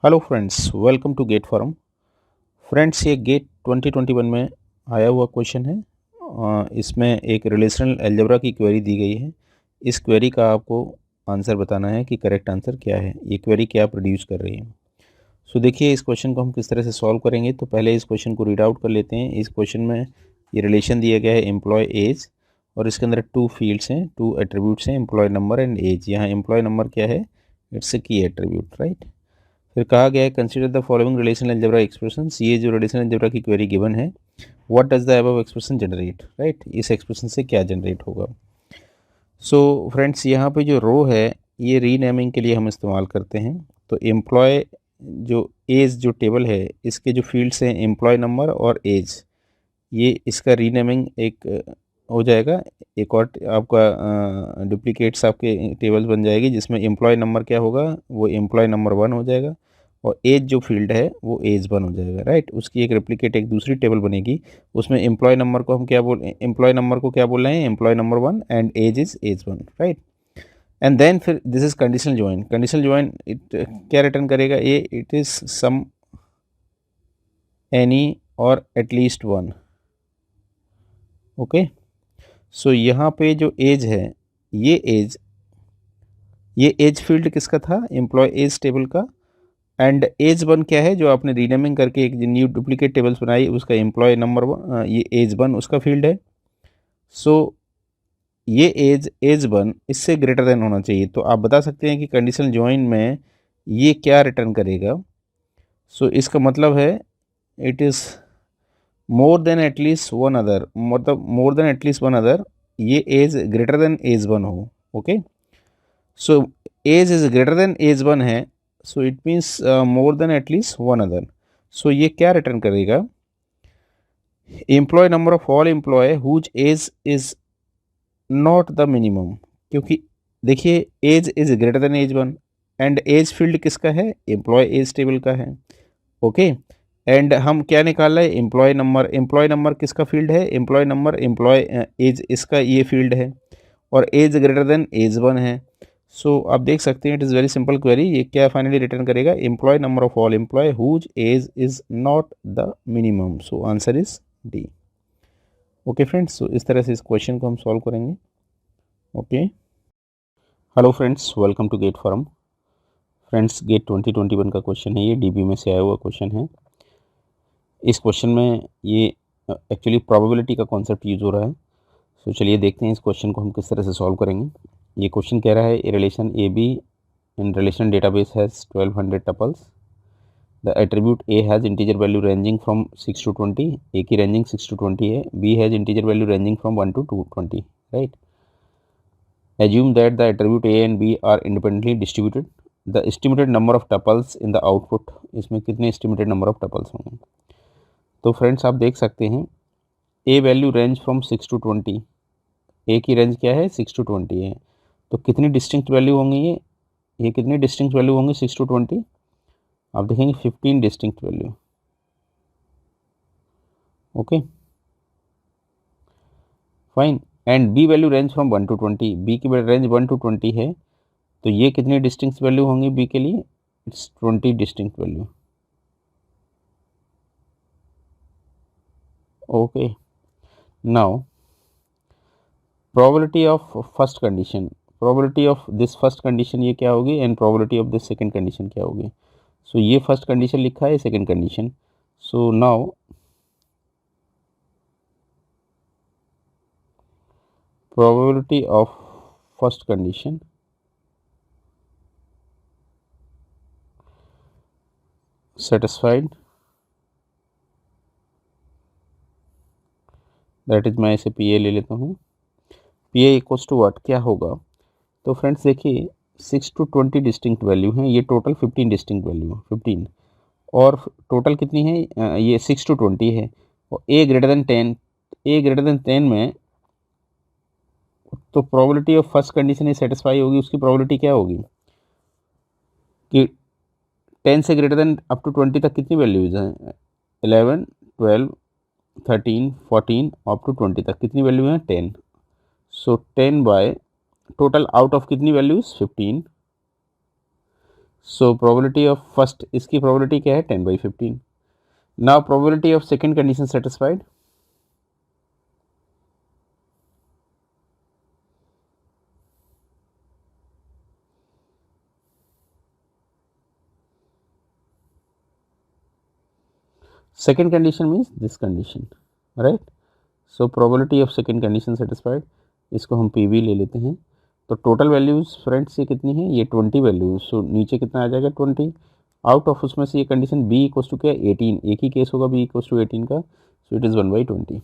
Hello friends, welcome to GATE forum. Friends, ये GATE 2021 में आया हुआ क्वेश्चन है। इसमें एक रिलेशनल अलजेब्रा की क्वेरी दी गई है। इस क्वेरी का आपको आंसर बताना है कि करेक्ट आंसर क्या है, ये क्वेरी क्या प्रोड्यूस कर रही है। सो देखिए, इस क्वेश्चन को हम किस तरह से सॉल्व करेंगे। तो पहले इस क्वेश्चन को रीड आउट कर लेते हैं। इस क्वेश्चन में ये रिलेशन दिया गया है एम्प्लॉय एज, और इसके अंदर टू फील्ड्स हैं, टू एट्रीब्यूट्स हैं, एम्प्लॉय नंबर एंड एज। यहाँ एम्प्लॉय नंबर क्या है? इट्स ए की एट्रीब्यूट, राइट। फिर कहा गया है consider the following relational algebra expressions. ये जो रिलेशनल अलजेब्रा की क्वेरी गिवन है, what does the above expression generate, right. इस एक्सप्रेशन से क्या जनरेट होगा। सो फ्रेंड्स, यहाँ पे जो रो है ये रीनेमिंग के लिए हम इस्तेमाल करते हैं। तो एम्प्लॉय जो एज जो टेबल है, इसके जो फील्ड्स हैं एम्प्लॉय नंबर और एज, ये इसका रीनेमिंग एक हो जाएगा। एक और आपका डुप्लीकेट्स आपके टेबल्स बन जाएगी, जिसमें एम्प्लॉय नंबर क्या होगा, वो एम्प्लॉय नंबर 1 हो जाएगा, और एज जो फील्ड है वो एज 1 हो जाएगा, राइट। उसकी एक रेप्लिकेट एक दूसरी टेबल बनेगी। उसमें एम्प्लॉय नंबर को हम क्या एम्प्लॉय नंबर को क्या बोल रहे हैं, employee number 1, and age is age 1, right. And then फिर this is conditional join. Conditional join it क्या रिटर्न करेगा, ये इट इज सम एनी और एटलीस्ट 1। ओके। सो यहाँ पे जो एज है, ये एज ये एज फील्ड किसका था, एम्प्लॉय एज टेबल का। एंड एज 1 क्या है, जो आपने रीनेमिंग करके एक न्यू डुप्लीकेट टेबल्स बनाई, उसका एम्प्लॉय नंबर 1, ये एज 1 उसका फील्ड है। सो ये एज 1 इससे ग्रेटर देन होना चाहिए। तो आप बता सकते हैं कि कंडीशनल जॉइन में ये क्या रिटर्न करेगा। सो इसका मतलब है it is more than at least one other, मतलब more than at least one other, ये एज ग्रेटर देन एज 1 हो। ओके। So age is greater than age 1 है, so it means more than at least one other. सो ये क्या रिटर्न करेगा, employee number of all employee whose age is not the minimum. क्योंकि देखिए, age is greater than age 1, and age field किसका है, employ as table का है। ओके। एंड हम क्या निकाल रहे हैं, एम्प्लॉय नंबर। एम्प्लॉय नंबर किसका फील्ड है, एम्प्लॉय नंबर एम्प्लॉय एज इसका ये फील्ड है, और एज ग्रेटर देन एज 1 है। सो आप देख सकते हैं it is very simple query. ये क्या फाइनली रिटर्न करेगा, employee number of all employee whose age is not the minimum. So answer is D. Okay friends, so इस तरह से इस क्वेश्चन को हम सॉल्व करेंगे। Okay. Hello friends, welcome to GATE forum. Friends, GATE 2021 का question है, ये डीबी में से आया हुआ क्वेश्चन है। इस क्वेश्चन में ये एक्चुअली प्रोबेबिलिटी का कॉन्सेप्ट यूज हो रहा है। सो चलिए देखते हैं इस क्वेश्चन को हम किस तरह से सॉल्व करेंगे। ये क्वेश्चन कह रहा है a relation A B in relation database has 1200 tuples. The attribute A has integer value ranging from 6 to 20। A की रेंजिंग 6 to 20 है। B has integer value ranging from 1 to 20, right. Assume that the attribute A and B are independently distributed. The estimated number of tuples in the output, इसमें कितने estimated number of tuples होंगे। तो friends, आप देख सकते हैं ए value range from 6 to 20। A की range क्या है, 6 to 20 है। तो कितनी डिस्टिंक्ट वैल्यू होंगी ये कितनी डिस्टिंक्ट वैल्यू होंगी 6 to 20। आप देखेंगे 15 distinct value. Okay, fine. And B value range from 1 to 20। B की रेंज 1 to 20 है, तो ये कितनी डिस्टिंक्ट वैल्यू होंगी बी के लिए, it's 20 distinct value. Okay, now probability of first condition, probability of this first condition ये क्या होगी, and probability of this second condition क्या होगी। सो ये फर्स्ट कंडीशन लिखा है, second condition. So now probability of first condition satisfied, that is मैं इसे पी ए ले लेता हूँ। P A equals to what, क्या होगा। तो फ्रेंड्स देखिए, 6 to 20 डिस्टिंक्ट वैल्यू हैं, ये टोटल 15 डिस्टिंक्ट वैल्यू है, 15। और टोटल कितनी है, ये 6 to 20 है, और ए ग्रेटर देन 10। ए ग्रेटर देन 10 में तो प्रोबेबिलिटी ऑफ फर्स्ट कंडीशन ये सेटिस्फाई होगी, उसकी प्रोबेबिलिटी क्या होगी कि 10 से ग्रेटर देन अप टू 20 तक कितनी वैल्यूज हैं, 11, 12, 13, 14 अप टू 20 तक कितनी वैल्यू है, 10। सो 10 बाय टोटल आउट ऑफ कितनी values, 15। So probability of first, इसकी प्रोबेबिलिटी क्या है 10/15. Now probability of second condition satisfied. Second condition means this condition, right? So probability of second condition satisfied, इसको हम PV ले लेते हैं. तो टोटल वैल्यूज फ्रेंड्स ये कितनी है, ये 20 वैल्यूज. सो नीचे कितना आ जाएगा 20. आउट ऑफ उसमें से ये कंडीशन B इक्वल टू क्या 18, एक ही केस होगा B इक्वल टू 18 का. सो it is 1/20.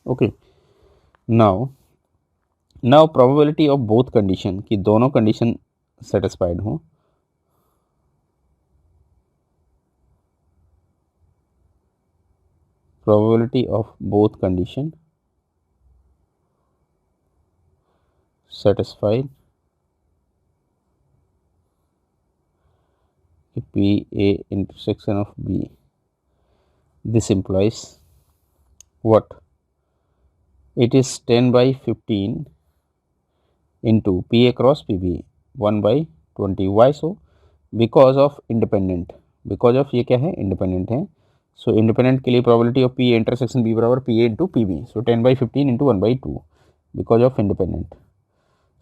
Okay. Now probability of both condition, कि दोनों कंडीशन सेटिस्फाइड हों. Probability of both condition satisfied, P A intersection of B. This implies what? It is 10/15 into P A cross P B 1/20. Why so? Because of independent. Because of ये क्या है, independent है. So independent के लिए probability of P A intersection B बराबर P A into P B. So 10/15 into 1/2 because of independent.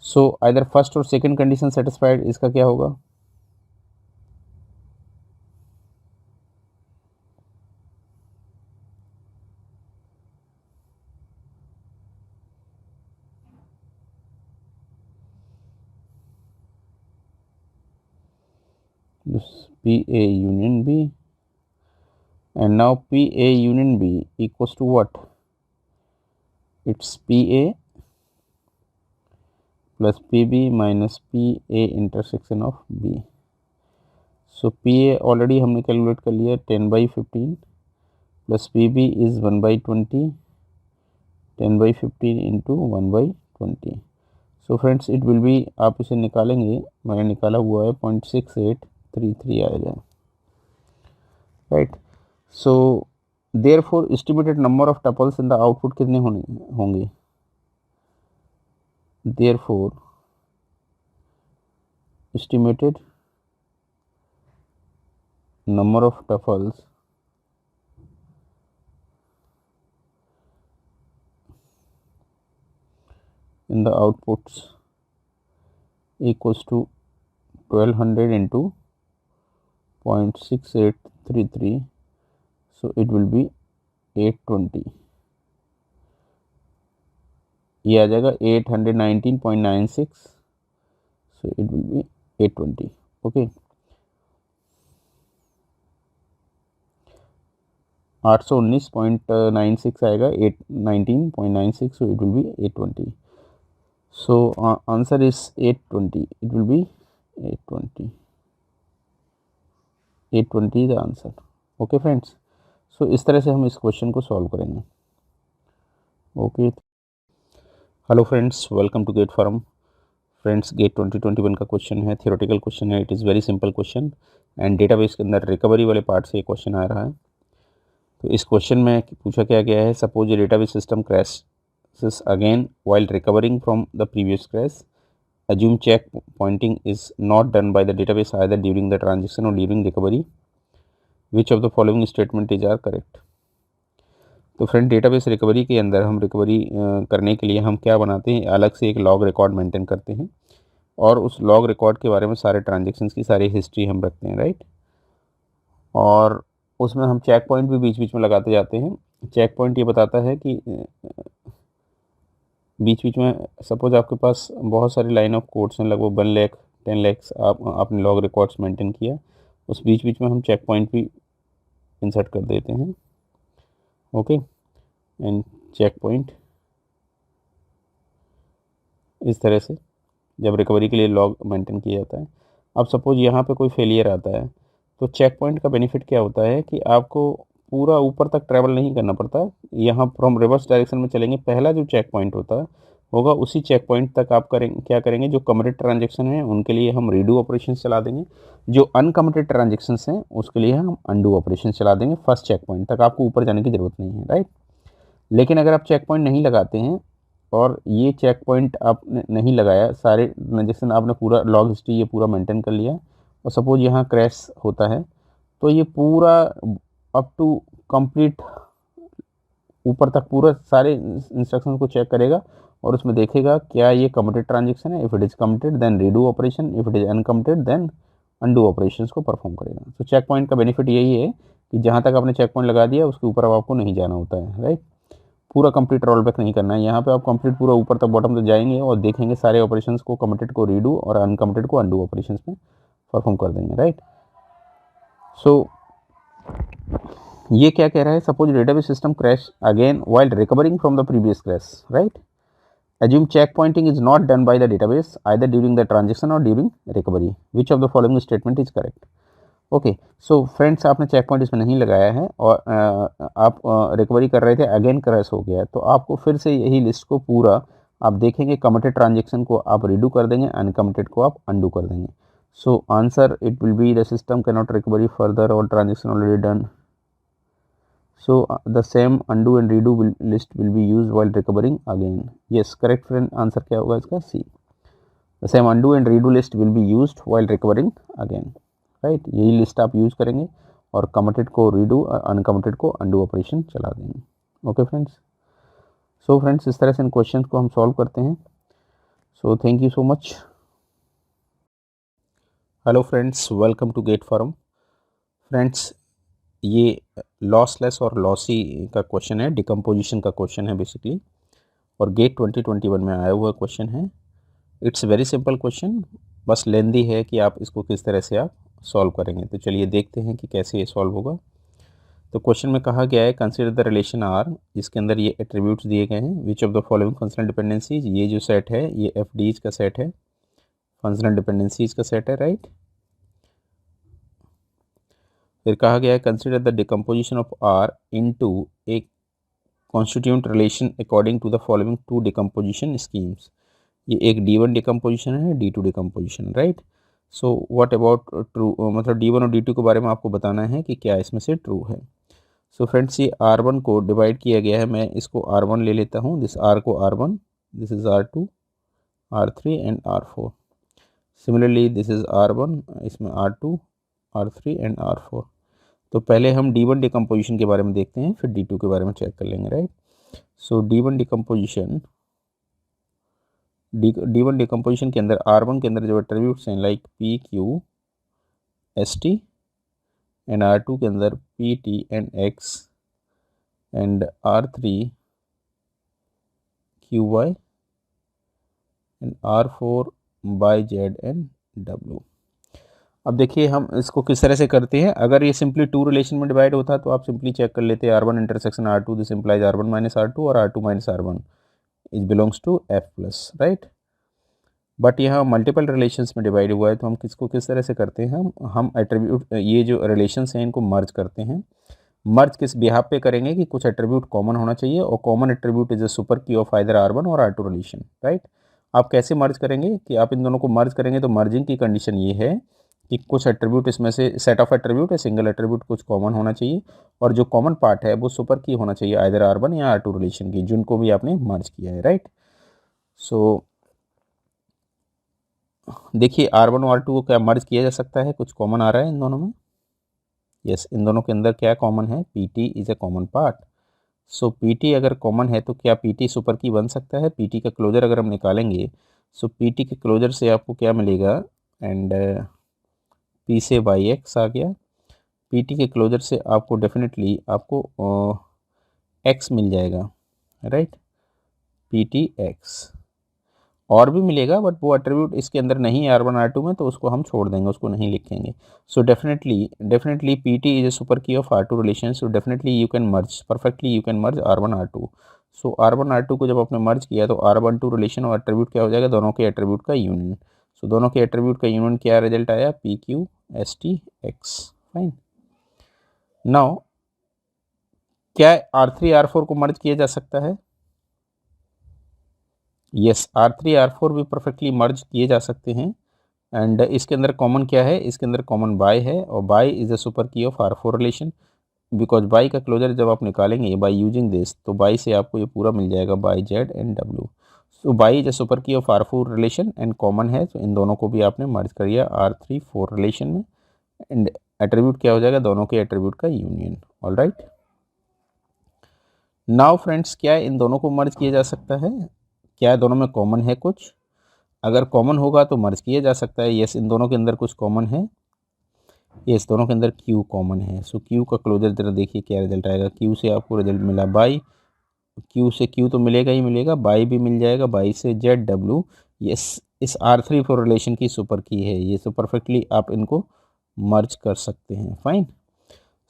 So either first और second condition satisfied, इसका क्या होगा? This P A union B, and now P A union B equals to what? It's P A plus P B minus P A intersection of B. So P A already हमने calculate कर लिया 10/15 plus P B is 1/20. 10/15 into 1/20. So friends it will be, आप इसे निकालेंगे, मैंने निकाला हुआ है 0.6833 आएगा, right. So therefore estimated number of tuples in the output कितने होंगे? Therefore estimated number of tuples in the outputs equals to 1200 into 0.6833. So it will be 820. ये आ जाएगा 819.96. So it will be 820. Okay. 819.96 आएगा 819.96. So it will be 820. So answer is 820. It will be 820. 820 the answer. Okay friends. So इस तरह से हम इस question को solve करेंगे. Okay. Hello friends, welcome to GATE forum. Friends GATE 2021 का question है, थियोरेटिकल क्वेश्चन है. It is very simple question and database के अंदर रिकवरी वाले पार्ट से ये क्वेश्चन आ रहा है. तो इस क्वेश्चन में पूछा क्या गया है, सपोज ये database system crashes again while recovering from the previous crash. Assume check pointing is not done by the database either during the transaction or during recovery. Which of the following statement is are correct? तो friend database recovery के अंदर हम recovery करने के लिए हम क्या बनाते हैं, अलग से एक लॉग रिकॉर्ड मेंटेन करते हैं और उस लॉग रिकॉर्ड के बारे में सारे ट्रांजेक्शन्स की सारी हिस्ट्री हम रखते हैं, राइट. और उसमें हम चेक पॉइंट भी बीच बीच में लगाते जाते हैं. चेक पॉइंट ये बताता है कि बीच बीच में सपोज आपके पास बहुत सारी लाइन ऑफ कोड्स हैं, लगभग 1 लाख 10 लाख आपने लॉग रिकॉर्ड्स मेंटेन किया, उस बीच बीच में हम चेक पॉइंट भी इंसर्ट कर देते हैं. ओके. एंड चेक पॉइंट इस तरह से जब रिकवरी के लिए लॉग मेंटेन किया जाता है. अब सपोज यहाँ पे कोई फेलियर आता है तो चेक पॉइंट का बेनिफिट क्या होता है कि आपको पूरा ऊपर तक ट्रैवल नहीं करना पड़ता. यहाँ फ्रॉम रिवर्स डायरेक्शन में चलेंगे, पहला जो चेक पॉइंट होगा उसी चेक पॉइंट तक आप क्या करेंगे, जो कमिटेड ट्रांजेक्शन है उनके लिए हम रीडू ऑपरेशन चला देंगे, जो अनकमिटेड ट्रांजेक्शन हैं उसके लिए हम अंडू ऑपरेशन चला देंगे. फर्स्ट चेक पॉइंट तक आपको ऊपर जाने की ज़रूरत नहीं है, राइट. लेकिन अगर आप चेक पॉइंट नहीं लगाते हैं और ये चेक पॉइंट आपने नहीं लगाया, सारे ट्रांजेक्शन आपने पूरा लॉग हिस्ट्री ये पूरा मेंटेन कर लिया और सपोज यहाँ क्रैश होता है तो ये पूरा अप टू कंप्लीट ऊपर तक पूरा सारे इंस्ट्रक्शन को चेक करेगा और उसमें देखेगा क्या ये कमिटेड ट्रांजेक्शन है। If it is committed then redo operation, if it is uncommitted then undo operations को परफॉर्म करेगा। तो चेक पॉइंट का बेनिफिट यही है कि जहाँ तक आपने चेक पॉइंट लगा दिया उसके ऊपर अब आपको नहीं जाना होता है, राइट। पूरा कंप्लीट रोल बैक नहीं करना है। यहाँ पे आप कंप्लीट पूरा ऊपर तक बॉटम तक जाएंगे और देखेंगे सारे ऑपरेशंस को, कमिटेड को रीडू और अनकमिटेड को अनडू ऑपरेशंस में परफॉर्म कर देंगे, राइट। सो ये क्या कह रहा है, suppose database system crash again while recovering from the previous crash, right. Assume checkpointing is not done by the database either during the transaction or during recovery. Which of the following statement is correct? Okay so friends, आपने check point इसमें नहीं लगाया है और आप recovery कर रहे थे, अगेन क्रैश हो गया, तो आपको फिर से यही लिस्ट को पूरा आप देखेंगे, कमिटेड ट्रांजेक्शन को आप रीडू कर देंगे, अनकमिटेड को आप अनडू कर देंगे। So answer it will be the system can not recovery further और transaction already done. So the same undo and redo list will be used while recovering again. Yes, correct friend, answer क्या होगा इसका? C. The same undo and redo list will be used while recovering again. Right? यही list आप use करेंगे और committed को redo और uncommitted को undo ऑपरेशन चला देंगे। Okay friends. सो फ्रेंड्स, इस तरह से इन क्वेश्चन को हम सॉल्व करते हैं। So thank you so much. Hello friends, welcome to GATE forum. Friends, ये लॉसलेस और लॉसी का क्वेश्चन है, डिकम्पोजिशन का क्वेश्चन है बेसिकली, और गेट 2021 में आया हुआ क्वेश्चन है। इट्स वेरी सिंपल क्वेश्चन, बस लेंदी है कि आप इसको किस तरह से आप सॉल्व करेंगे। तो चलिए देखते हैं कि कैसे ये सॉल्व होगा। तो क्वेश्चन में कहा गया है कंसीडर द रिलेशन आर, जिसके अंदर ये एट्रीब्यूट्स दिए गए हैं। Which of the following functional dependencies, ये जो सेट है ये एफडीज का सेट है, फंक्शनल डिपेंडेंसीज का सेट है, राइट। फिर कहा गया है consider the decomposition of R into a constituent relation according to the following two decomposition schemes. ये एक D1 डिकम्पोजिशन है, D2 decomposition, right. So what about true, मतलब D1 और D2 के बारे में आपको बताना है कि क्या इसमें से ट्रू है। सो फ्रेंड्स, ये R1 को डिवाइड किया गया है, मैं इसको R1 ले लेता हूँ, दिस R को R1, this is R2, R3 and R4। Similarly this is R1, इसमें R2, R3 एंड R4। तो पहले हम D1 डिकम्पोजिशन के बारे में देखते हैं, फिर D2 के बारे में चेक कर लेंगे, राइट। सो D1 डिकम्पोजिशन, D1 डिकम्पोजिशन के अंदर R1 के अंदर जो एट्रीब्यूट्स हैं like P, Q, ST and R2 के अंदर P, T and X and R3 QY and R4 by Z and W। अब देखिए हम इसको किस तरह से करते हैं। अगर ये सिंपली टू रिलेशन में डिवाइड होता तो आप सिंपली चेक कर लेते R1 intersection R2, this implies R1 minus R2 और R2 minus R1 is belongs to F plus, right. But यहाँ मल्टीपल रिलेशंस में डिवाइड हुआ है तो हम किसको किस तरह से करते हैं, हम एट्रीब्यूट, ये जो रिलेशंस हैं इनको मर्ज करते हैं। मर्ज किस बिहाफ पे करेंगे कि कुछ एट्रीब्यूट कॉमन होना चाहिए और common attribute is a super key of either R1 और R2 रिलेशन, राइट। आप कैसे मर्ज करेंगे कि आप इन दोनों को मर्ज करेंगे तो मर्जिंग की कंडीशन ये है कि कुछ एट्रीब्यूट इसमें से, सेट ऑफ एट्रीब्यूट है, सिंगल एट्रीब्यूट कुछ कॉमन होना चाहिए और जो कॉमन पार्ट है वो सुपर की होना चाहिए आइदर R1 या R2 रिलेशन की, जिनको भी आपने मर्ज किया है, राइट। सो देखिए R1 और R2 को क्या मर्ज किया जा सकता है, कुछ कॉमन आ रहा है इन दोनों में। यस, इन दोनों के अंदर क्या कॉमन है, PT is A common part. So PT अगर कॉमन है तो क्या PT सुपर की बन सकता है। PT का क्लोजर अगर हम निकालेंगे सो PT के क्लोजर से आपको क्या मिलेगा, एंड P से YX आ गया, PT के क्लोजर से आपको डेफिनेटली आपको X मिल जाएगा, राइट, PTX और भी मिलेगा बट वो एट्रीब्यूट इसके अंदर नहीं है R1 R2 में, तो उसको हम छोड़ देंगे, उसको नहीं लिखेंगे। So definitely PT is a super key of R2 relation, so definitely you can merge, perfectly you can merge R1 R2। So R1 R2 को जब आपने मर्ज किया तो R12 रिलेशन और एट्रीब्यूट क्या हो जाएगा, दोनों के एट्रीब्यूट का यूनियन। सो दोनों के एट्रीब्यूट का यूनियन क्या रिजल्ट आया, PQ ST X, fine. Now क्या R3 R4 को मर्ज किया जा सकता है, यस, R3 R4 भी परफेक्टली मर्ज किए जा सकते हैं। एंड इसके अंदर कॉमन क्या है, इसके अंदर कॉमन बाय है और Y is a super key of R4 relation, because Y का क्लोजर जब आप निकालेंगे बाय यूजिंग दिस तो बाय से आपको ये पूरा मिल जाएगा Y Z and W। So Y is a super key of R4 relation and common है, तो इन दोनों को भी आपने मर्ज कर दिया R3 4 रिलेशन में, एंड एट्रीब्यूट क्या हो जाएगा, दोनों के एट्रीब्यूट का union. All right, now friends, क्या इन दोनों को मर्ज किया जा सकता है? क्या दोनों में कॉमन है कुछ? अगर कॉमन होगा तो मर्ज किया जा सकता है। यस, इन दोनों के अंदर कुछ कॉमन है। यस, दोनों के अंदर Q कॉमन है। सो Q का क्लोजर जरा देखिए क्या रिजल्ट आएगा। Q से आपको रिजल्ट मिला बाई, Q से Q तो मिलेगा ही मिलेगा, बाई भी मिल जाएगा, बाई से ZW। यस, इस R3 4 रिलेशन की सुपर की है ये, सो परफेक्टली आप इनको मर्ज कर सकते हैं। फाइन,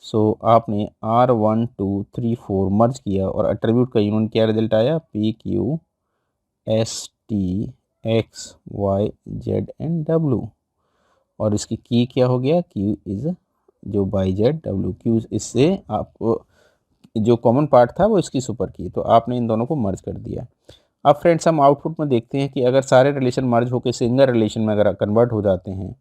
सो आपने R1 2 3 4 मर्ज किया और एट्रीब्यूट का यूनियन क्या रिजल्ट आया, PQ ST XY Z and W, और इसकी की क्या हो गया, Q इज जो बाई ZW। Q इससे आपको जो कॉमन पार्ट था वो इसकी सुपर की, तो आपने इन दोनों को मर्ज कर दिया। अब फ्रेंड्स हम आउटपुट में देखते हैं कि अगर सारे रिलेशन मर्ज होकर सिंगल रिलेशन में अगर कन्वर्ट हो जाते हैं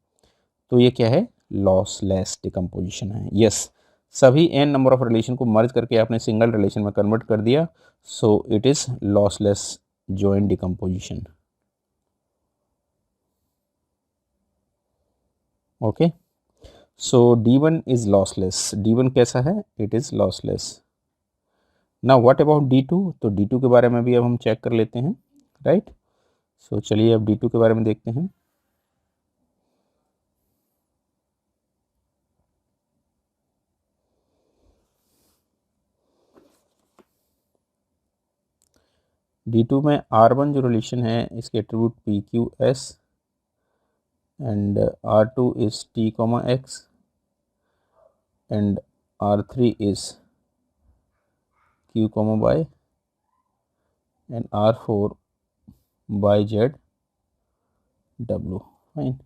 तो ये क्या है, लॉसलेस डिकम्पोजिशन है। यस, सभी n नंबर ऑफ रिलेशन को मर्ज करके आपने सिंगल रिलेशन में कन्वर्ट कर दिया, so it is lossless joint decomposition. Okay, so D1 is lossless. D1 कैसा है, इट इज लॉसलेस। ना व्हाट अबाउट D2, तो D2 के बारे में भी अब हम चेक कर लेते हैं। राइट, सो चलिए अब D2 के बारे में देखते हैं। D2 में R1 जो रिलेशन है इसके attribute PQS and R2 is T, X and R3 is Q, Y and R4 Y ZW। Fine,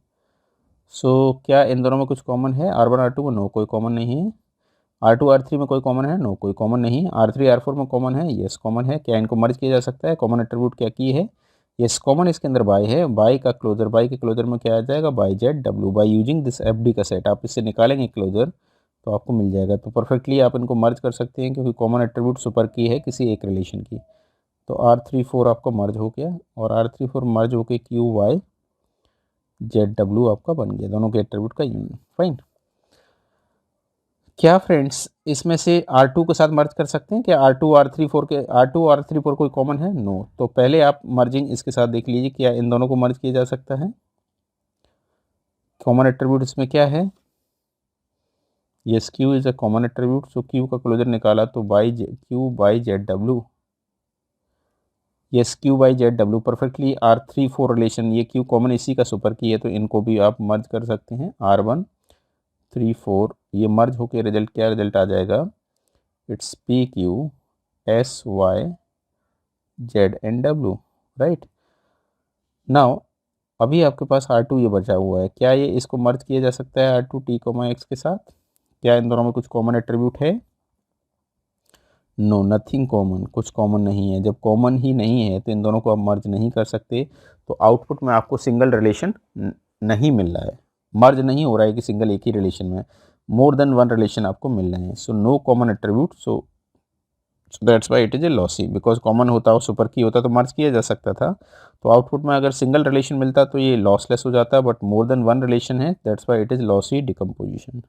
so क्या इन दोनों में कुछ कॉमन है? R1 R2 में नो, कोई कॉमन नहीं है। R2 R3 में कोई कॉमन है? नो, कोई कॉमन नहीं। R3 R4 में कॉमन है? यस, कॉमन है। क्या इनको मर्ज किया जा सकता है? कॉमन एट्रीब्यूट क्या की है? यस, कॉमन इसके अंदर बाई है। बाई का क्लोजर, बाई के क्लोजर में क्या आ जाएगा, by ZW। By using this FD का सेट, आप इससे निकालेंगे क्लोजर तो आपको मिल जाएगा। तो परफेक्टली आप इनको मर्ज कर सकते हैं क्योंकि कॉमन एट्रीब्यूट सुपर की है किसी एक रिलेशन की। तो R3 4 आपका मर्ज हो गया और R3 4 मर्ज होके QY ZW आपका बन गया, दोनों के एट्रीब्यूट का यूनियन। फाइन, क्या फ्रेंड्स इसमें से R2 के साथ मर्ज कर सकते हैं? क्या R2 R3 4 के R2 R3 4 कोई कॉमन है? नो। तो पहले आप मर्जिंग इसके साथ देख लीजिए क्या इन दोनों को मर्ज किया जा सकता है। कॉमन एट्रीब्यूट इसमें क्या है, yes, Q is a common attribute. So Q का क्लोजर निकाला तो Q by ZW। Yes, Q by ZW perfectly R3 4 relation, ये Q कॉमन इसी का सुपर की है तो इनको भी आप मर्ज कर सकते हैं। R1 3 4 ये मर्ज होके रिजल्ट क्या रिजल्ट आ जाएगा, it's PQ SY Z and W। Right, now अभी आपके पास R2 ये बचा हुआ है, क्या ये इसको मर्ज किया जा सकता है R2 T, X के साथ? क्या इन दोनों में कुछ कॉमन एट्रीब्यूट है? नो, नथिंग कॉमन, कुछ कॉमन नहीं है। जब कॉमन ही नहीं है तो इन दोनों को आप मर्ज नहीं कर सकते, तो आउटपुट में आपको सिंगल रिलेशन नहीं मिल रहा है, मर्ज नहीं हो रहा है कि सिंगल एक ही रिलेशन में मोर देन वन रिलेशन आपको मिल रहे हैं। So no common attribute, so that's why it is a lossy. Because common होता और सुपर की होता तो मर्ज किया जा सकता था। तो आउटपुट में अगर सिंगल रिलेशन मिलता तो ये लॉसलेस हो जाता, but more than one relation है, that's why it is lossy decomposition.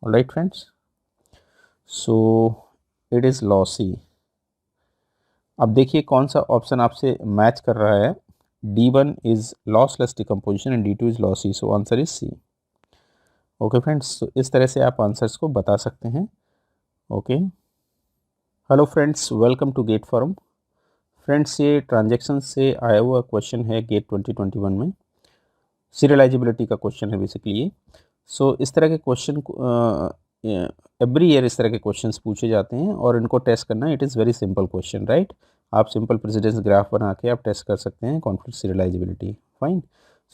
Alright friends, so it is lossy. अब देखिए कौन सा ऑप्शन आपसे मैच कर रहा है। D1 is lossless decomposition and D2 is lossy, so answer is C। Okay friends, तो इस तरह से आप आंसर्स को बता सकते हैं। Okay, hello friends, welcome to GATE forum. Friends, ये ट्रांजेक्शन से आया हुआ क्वेश्चन है गेट 2021 में, सीरियलाइजिबिलिटी का क्वेश्चन है बेसिकली ये। सो इस तरह के क्वेश्चन एवरी ईयर इस तरह के क्वेश्चंस पूछे जाते हैं और इनको टेस्ट करना, it is very simple question, right. आप सिंपल प्रेसिडेंस ग्राफ बना के आप टेस्ट कर सकते हैं कॉन्फ्लिक्ट सीरियलाइजिबिलिटी। फाइन,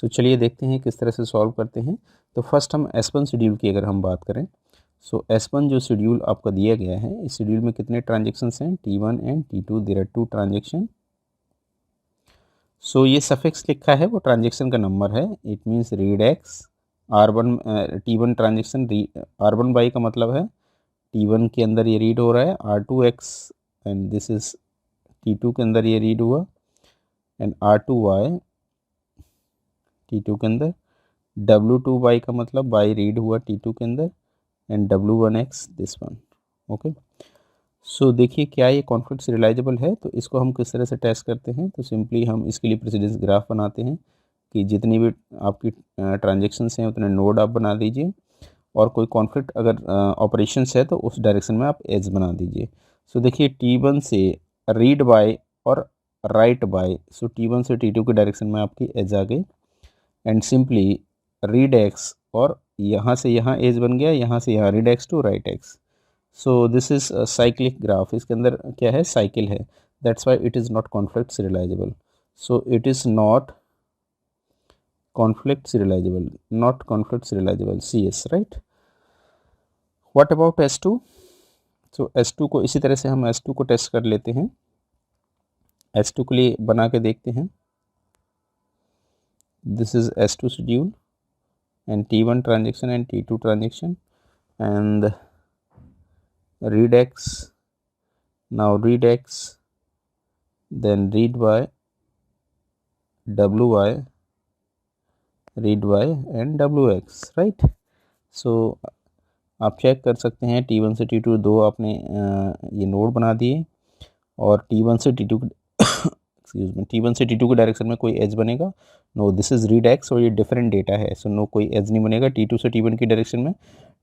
सो चलिए देखते हैं किस तरह से सॉल्व करते हैं। तो फर्स्ट हम S1 शेड्यूल की अगर हम बात करें, सो S1 जो शेड्यूल आपका दिया गया है, इस शेड्यूल में कितने ट्रांजेक्शन्स हैं, T1 and T2, there are 2 transaction. So ये सफिक्स लिखा है वो ट्रांजेक्शन का नंबर है, it means read X R1 T1 transaction R1 Y का मतलब है T1 के अंदर ये रीड हो रहा है R2X and this is T2 के अंदर ये रीड हुआ एंड R2Y T2 के अंदर, W2Y का मतलब Y रीड हुआ T2 के अंदर and W1X this one. Okay, so देखिए क्या ये कॉन्फ्लिक्ट सीरियलाइजेबल है, तो इसको हम किस तरह से टेस्ट करते हैं। तो सिंपली हम इसके लिए प्रेसिडेंस ग्राफ बनाते हैं कि जितनी भी आपकी ट्रांजेक्शन्स हैं उतने नोड आप बना दीजिए, और कोई कॉन्फ्लिक्ट अगर ऑपरेशंस है तो उस डायरेक्शन में आप एज बना दीजिए। सो देखिए T1 से रीड बाय और राइट बाय, सो T1 से T2 के डायरेक्शन में आपकी एज आ गई एंड सिंपली रीड एक्स, और यहाँ से यहाँ एज बन गया, यहाँ से यहाँ read X to write X. So this is cyclic graph, इसके अंदर क्या है, साइकिल है, that's why it is not conflict serializable. So it is not conflict serializable, not conflict serializable, CS, right? What about S2? So S2 को इसी तरह से हम S2 को टेस्ट कर लेते हैं। S2 के लिए बना के देखते हैं। This is S2 schedule and T1 transaction and T2 transaction and read X, now read X, then read Y, WY, read Y and WX, right? So आप चेक कर सकते हैं T1 से T2 दो आपने ये नोड बना दिए, और T1 से T2 एक्सक्यूज मी, T1 से T2 के डायरेक्शन में कोई एज बनेगा, no this is read X, और ये डिफरेंट डेटा है, सो नो कोई एज नहीं बनेगा T2 से T1 की डायरेक्शन में।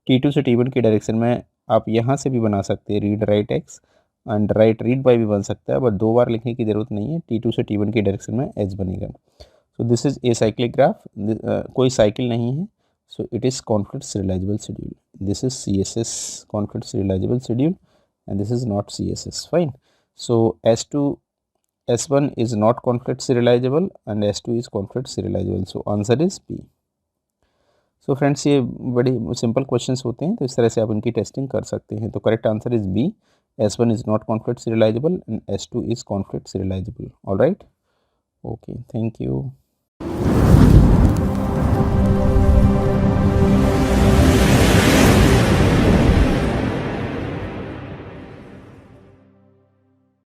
T2 से T1 की डायरेक्शन में आप यहाँ से भी बना सकते हैं read write x and right read by भी बन सकता है, बट दो बार लिखने की ज़रूरत नहीं है, T2 से T1 की डायरेक्शन में एज बनेगा। So this is a cyclic graph, कोई साइकिल नहीं है, so it is conflict serializable schedule. This is CSS conflict serializable schedule and this is not CSS, fine. So S1 is not conflict serializable and S2 is conflict serializable, so answer is B. So friends, ये बड़ी simple questions होते हैं, तो इस तरह से आप इनकी टेस्टिंग कर सकते हैं। तो correct answer is B, S1 is not conflict serializable and S2 is conflict serializable. All right, okay, thank you.